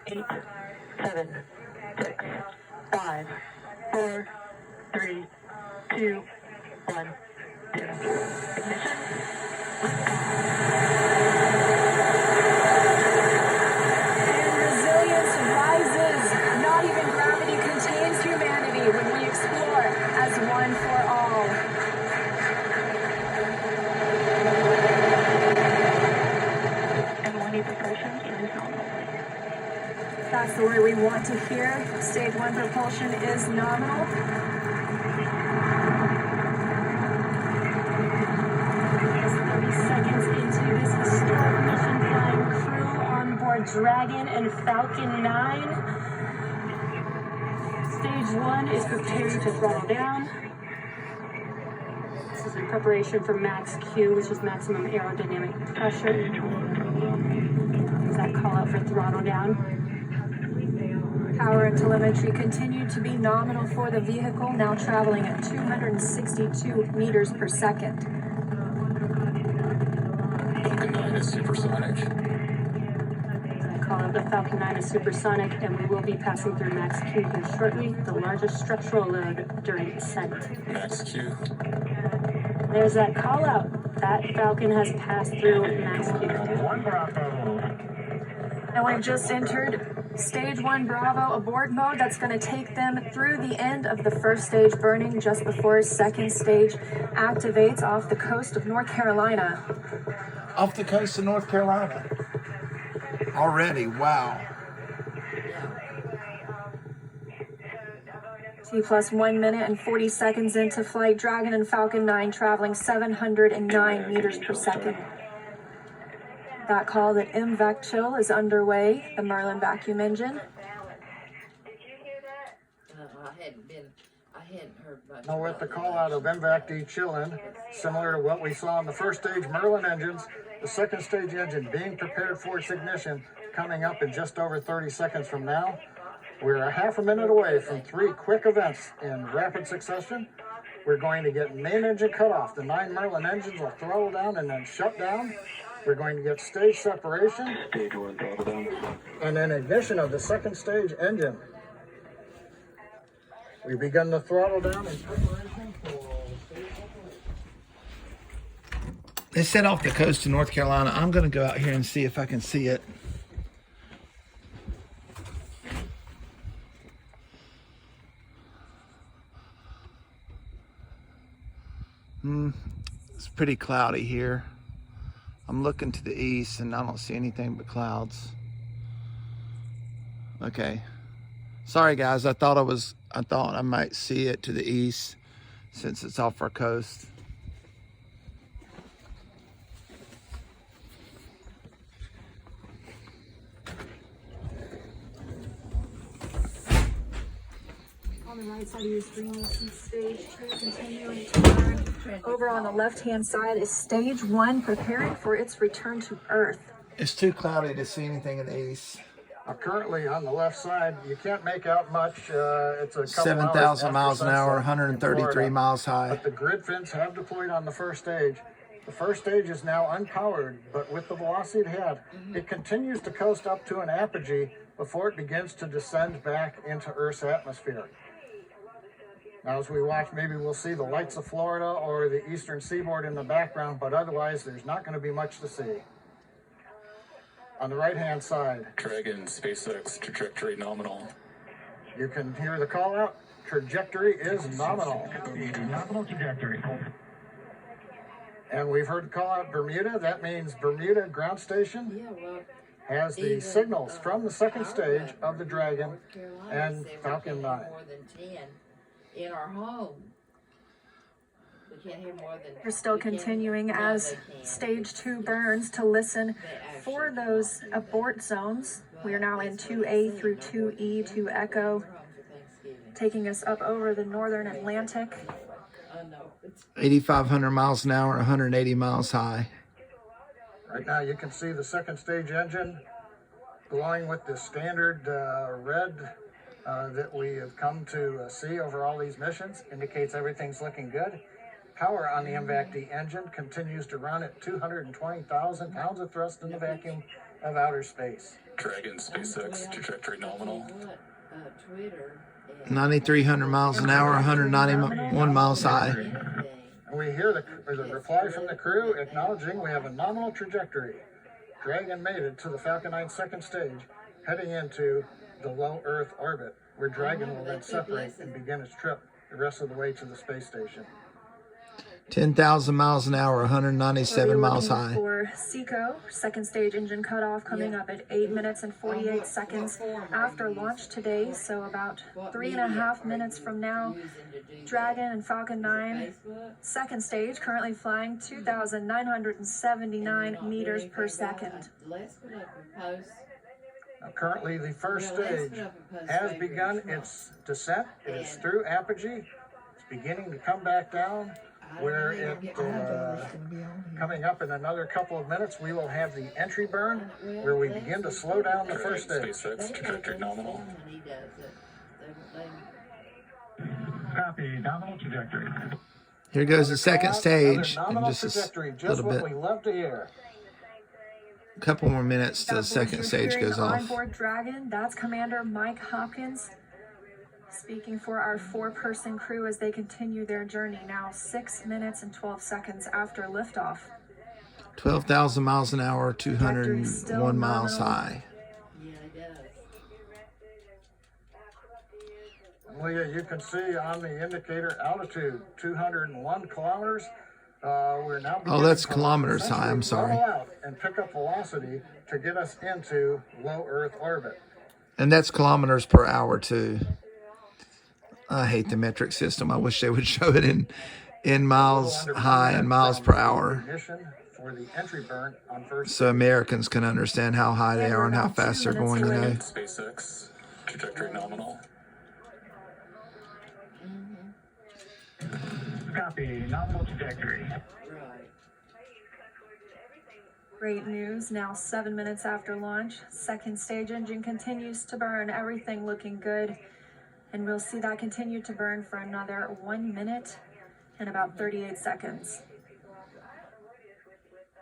8, 7, 6, 5, 4, 3, 2, 1, 0. Ignition. Resilience rises. Not even gravity contains humanity when we explore as one for all. Everyone need propulsion is nominal. That's the word we want to hear. Stage 1 propulsion is nominal. Just 30 seconds into this historic mission, flying crew on board Dragon and Falcon 9. Stage 1 is preparing to throttle down. This is in preparation for max Q, which is maximum aerodynamic pressure. There's that call out for throttle down. Power and telemetry continue to be nominal for the vehicle, now traveling at 262 meters per second. Falcon 9 is supersonic. I call out the Falcon 9 is supersonic, and we will be passing through max Q here shortly, the largest structural load during ascent. Max Q. There's that call out. That Falcon has passed through max Q. And we've just entered Stage 1 Bravo abort mode. That's going to take them through the end of the first stage burning just before second stage activates off the coast of North Carolina. Off the coast of North Carolina. Already, wow. T plus 1 minute and 40 seconds into flight, Dragon and Falcon 9 traveling 709 meters per second. That call that MVAC chill is underway, the Merlin vacuum engine. I hadn't heard much. Now with the call out of MVAC de-chilling, similar to what we saw in the first stage Merlin engines, the second stage engine being prepared for its ignition coming up in just over 30 seconds from now. We're a half a minute away from 3 quick events in rapid succession. We're going to get main engine cut off. The 9 Merlin engines will throttle down and then shut down. We're going to get stage separation. Stage 1 throttle down. And then ignition of the second stage engine. We've begun the throttle down in preparation for stage separation. They set off the coast of North Carolina. I'm going to go out here and see if I can see it. It's pretty cloudy here. I'm looking to the east and I don't see anything but clouds. Okay. Sorry guys, I thought I might see it to the east since it's off our coast. On the right side of your screen, you'll see stage 2 continuing to burn. Over on the left-hand side is stage 1 preparing for its return to Earth. It's too cloudy to see anything in the east. Currently on the left side, you can't make out much. It's a couple 7,000 miles an hour, hours after 133 Florida. miles high. But the grid fins have deployed on the first stage. The first stage is now unpowered, but with the velocity it had, it continues to coast up to an apogee before it begins to descend back into Earth's atmosphere. Now as we watch, maybe we'll see the lights of Florida or the eastern seaboard in the background, but otherwise there's not going to be much to see. On the right-hand side, Dragon SpaceX trajectory nominal. you can hear the call out. Trajectory is nominal. Nominal trajectory. And we've heard the call out Bermuda. That means Bermuda ground station has the signals from the second stage of the Dragon and Falcon 9. More than 10 in our home. We can't hear more than. We're still continuing as stage 2 burns to listen for those abort zones. We are now in 2A through 2E to Echo, taking us up over the northern Atlantic. 8,500 miles an hour, 180 miles high. Right now you can see the second stage engine glowing with the standard red that we have come to see over all these missions. Indicates everything's looking good. Power on the MVAC-D engine continues to run at 220,000 pounds of thrust in the vacuum of outer space. Dragon SpaceX trajectory nominal. Twitter. 9,300 miles an hour, 191 miles high. And we hear the reply from the crew acknowledging we have a nominal trajectory. Dragon made it to the Falcon 9 second stage, heading into the low Earth orbit, where Dragon will then separate and begin its trip the rest of the way to the space station. 10,000 miles an hour, 197 We'll be miles looking high. For SECO, second stage engine cutoff coming up at 8 minutes and 48 seconds after launch today. So about 3.5 minutes from now, Dragon and Falcon 9, second stage, currently flying 2,979 meters per second. Let's put up a post. Now, currently, the first stage has begun its descent. It is through apogee. It's beginning to come back down, where it, coming up in another couple of minutes, we will have the entry burn, where we begin to slow down the first Dragon stage. SpaceX trajectory nominal. Copy, nominal trajectory. Here goes the second stage in Nominal just a trajectory, just little what bit. we love to hear. A couple more minutes till the That voice second you're stage hearing goes on off. board Dragon, that's Commander Mike Hopkins speaking for our 4-person crew as they continue their journey now 6 minutes and 12 seconds after liftoff. 12,000 miles an hour, 201 miles high. Yeah, it does. Leah, you can see on the indicator altitude 201 kilometers. We're now Oh, that's beginning to kilometers high, I'm essentially sorry. level out and pick up velocity to get us into low Earth orbit. And that's kilometers per hour too. I hate the metric system. I wish they would show it in miles high and miles per hour, Ignition for the entry burn on first. so Americans can understand how high they are and how fast they're going. You know. SpaceX trajectory nominal. Copy, nominal trajectory. Right. Great news, now 7 minutes after launch. Second stage engine continues to burn, everything looking good. And we'll see that continue to burn for another 1 minute and about 38 seconds.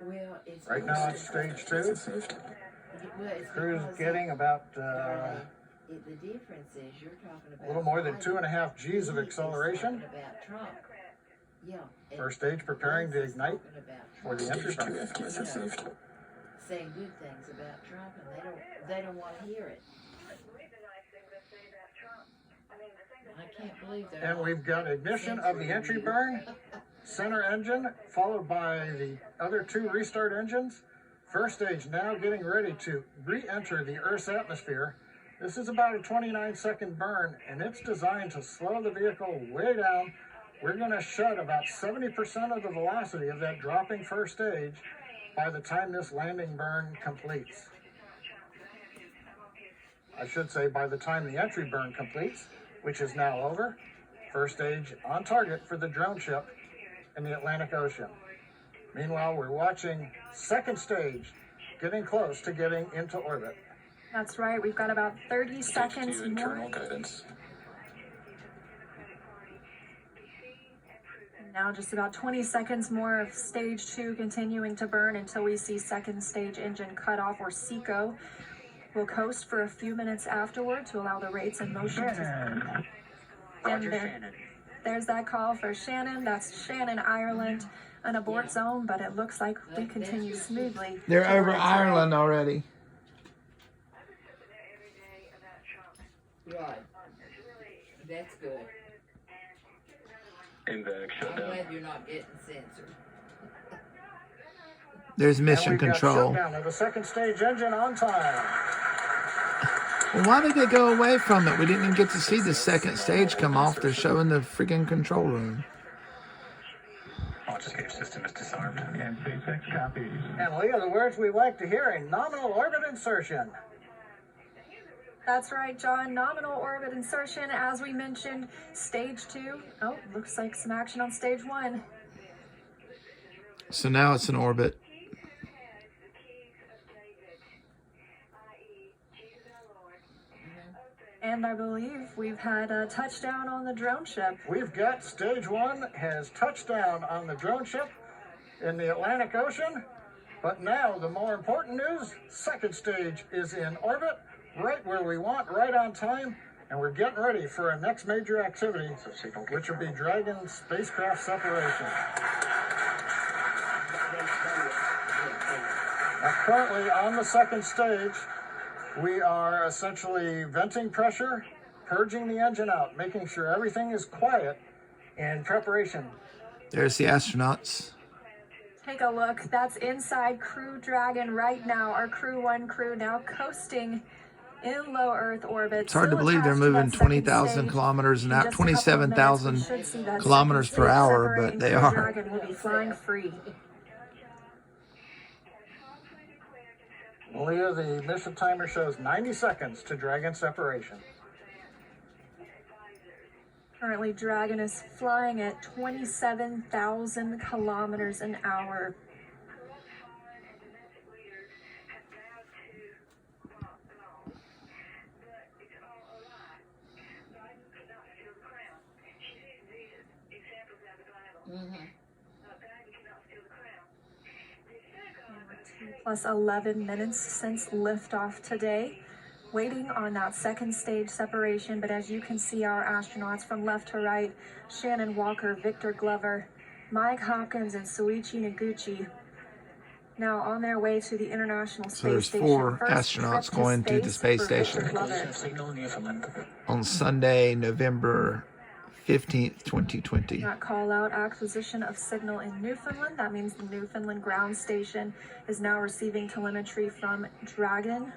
Well, it's Right now it's stage 2. well, it's Crew's because getting about the difference is you're talking about a little more than 2.5 G's of He's acceleration. talking about Trump. Yeah. and First stage preparing to He's ignite talking about for the entry Stage 2 burn. FTS received. saying good things about Trump, and they don't want to hear it. I can't believe they're And we've got ignition of the entry burn, center engine, followed by the other 2 restart engines. First stage now getting ready to re-enter the Earth's atmosphere. This is about a 29-second burn, and it's designed to slow the vehicle way down. We're going to shed about 70% of the velocity of that dropping first stage by the time this landing burn completes. I should say by the time the entry burn completes, which is now over. First stage on target for the drone ship in the Atlantic Ocean. Meanwhile, we're watching second stage getting close to getting into orbit. That's right, we've got about 30 Stage seconds 2 internal more. guidance. Now just about 20 seconds more of stage 2 continuing to burn until we see second stage engine cutoff, or SECO. We'll coast for a few minutes afterward to allow the rates and motion to... And there's that call for Shannon. That's Shannon, Ireland, an abort zone, but it looks like we continue smoothly. They're over Ireland already. right. That's good. MVAC I'm shutdown. glad you're not getting censored. There's And mission we've got control. shutdown of the second stage engine on time. Well, why did they go away from it? We didn't even get to see the second stage come off. They're showing the freaking control room. Launch escape system is disarmed. And SpaceX copies. And Leah, the words we like to hear, a nominal orbit insertion. That's right, John. Nominal orbit insertion, as we mentioned, stage 2. Oh, looks like some action on stage 1. So now it's in orbit. And I believe we've had a touchdown on the drone ship. We've got stage one has touched down on the drone ship in the Atlantic Ocean. But now the more important news, second stage is in orbit, right where we want, right on time. And we're getting ready for our next major activity, which will be Dragon spacecraft separation. Now, currently on the second stage, we are essentially venting pressure, purging the engine out, making sure everything is quiet in preparation. There's the astronauts. Take a look. That's inside Crew Dragon right now. Our Crew 1 crew now coasting in low Earth orbit. It's hard to Still believe they're attached to moving that second 20,000 stage. kilometers an In hour, just a couple of minutes, 27,000 we should see that kilometers second per stage hour, separate but and they Crew are. Dragon will be flying free. Malia, the mission timer shows 90 seconds to Dragon separation. Currently, Dragon is flying at 27,000 kilometers an hour. Plus 11 minutes since liftoff today. Waiting on that second stage separation, but as you can see, our astronauts from left to right, Shannon Walker, Victor Glover, Mike Hopkins, and Soichi Noguchi, now on their way to the International Space So there's Station. 4 First astronauts trip going to the space for Victor station Glover. on Sunday, November 15th, 2020. That call out acquisition of signal in Newfoundland. That means the Newfoundland ground station is now receiving telemetry from Dragon.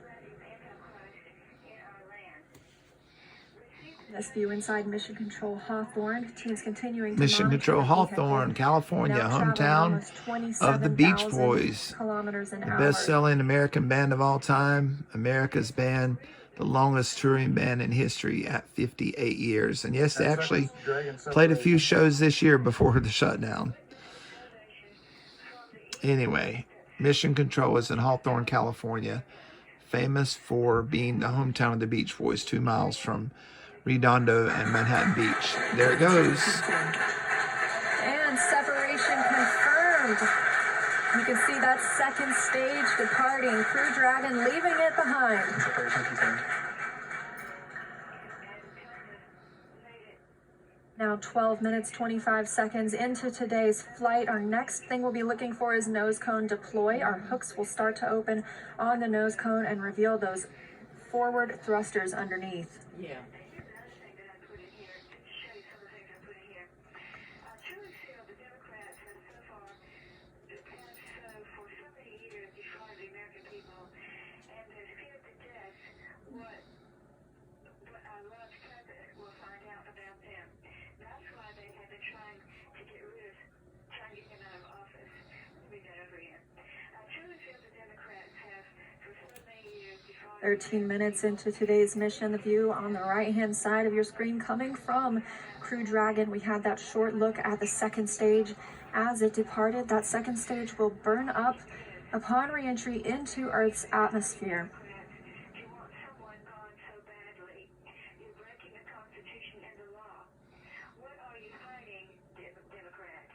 This view inside Mission Control Hawthorne. Teams continuing to Mission monitor Control the vehicle. Hawthorne, California, Now traveling hometown almost of the Beach 27,000 Boys. kilometers an The hour. best-selling American band of all time, America's band, the longest touring band in history at 58 years. And yes, they actually played a few shows this year before the shutdown. Anyway, Mission Control is in Hawthorne, California, famous for being the hometown of the Beach Boys, 2 miles from Redondo and Manhattan Beach. There it goes. And separation confirmed. You can see that second stage departing. Crew Dragon leaving it behind. Now 12 minutes, 25 seconds into today's flight. Our next thing we'll be looking for is nose cone deploy. Our hooks will start to open on the nose cone and reveal those forward thrusters underneath. Yeah. to get rid of, try and get him out of office. Read that over again. I truly feel the Democrats have, for so many years, before 13 minutes into today's mission, the view on the right-hand side of your screen coming from Crew Dragon. We had that short look at the second stage as it departed. That second stage will burn up upon re-entry into Earth's atmosphere. you want someone gone so badly, you're breaking the Constitution and the law. What are you hiding, Democrats?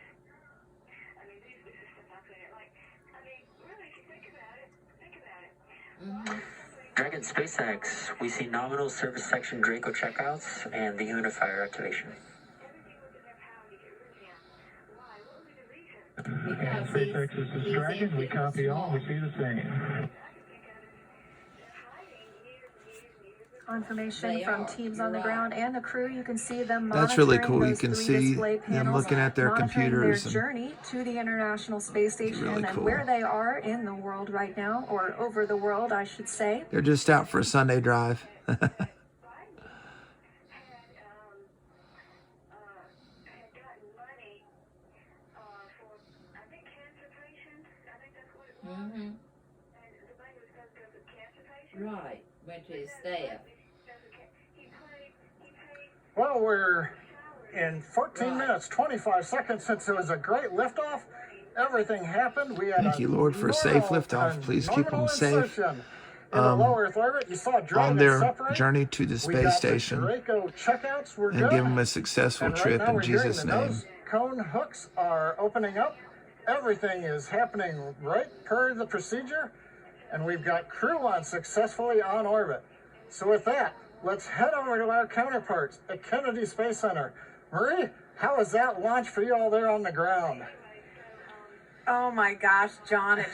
I mean, this is stuff out there. Like, I mean, really, if you think about it, Dragon SpaceX, we see nominal service section Draco checkouts and the unifier activation. And SpaceX, this is Dragon. We copy all. We see the same. Confirmation They from are. teams You're on the right. ground and the crew. You can see them That's really monitoring cool. You those can 3 see display them panels, looking at their monitoring computers their and- journey to the International Space Station really and cool. where they are in the world right now, or over the world, I should say. They're just out for a Sunday drive. had gotten money for, I think, cancer patients. I think that's what it was. Mm-hmm. And the money was supposed to go to cancer patients. Right. Went to his staff. He paid Well, we're in 14 Right. minutes, 25 seconds since it was a great liftoff. Everything happened. We had Thank a you, Lord, for a safe liftoff. Please keep them nominal safe. insertion in a low Earth orbit. You saw Dragon on their separate. journey to the We space got station the Draco checkouts were and good. give them a successful And right trip now in we're hearing Jesus' the name. nose cone hooks are opening up. Everything is happening right per the procedure, and we've got Crew One successfully on orbit. So with that, let's head over to our counterparts at Kennedy Space Center. Marie, how was that launch for you all there on the ground? Oh my gosh, John, it just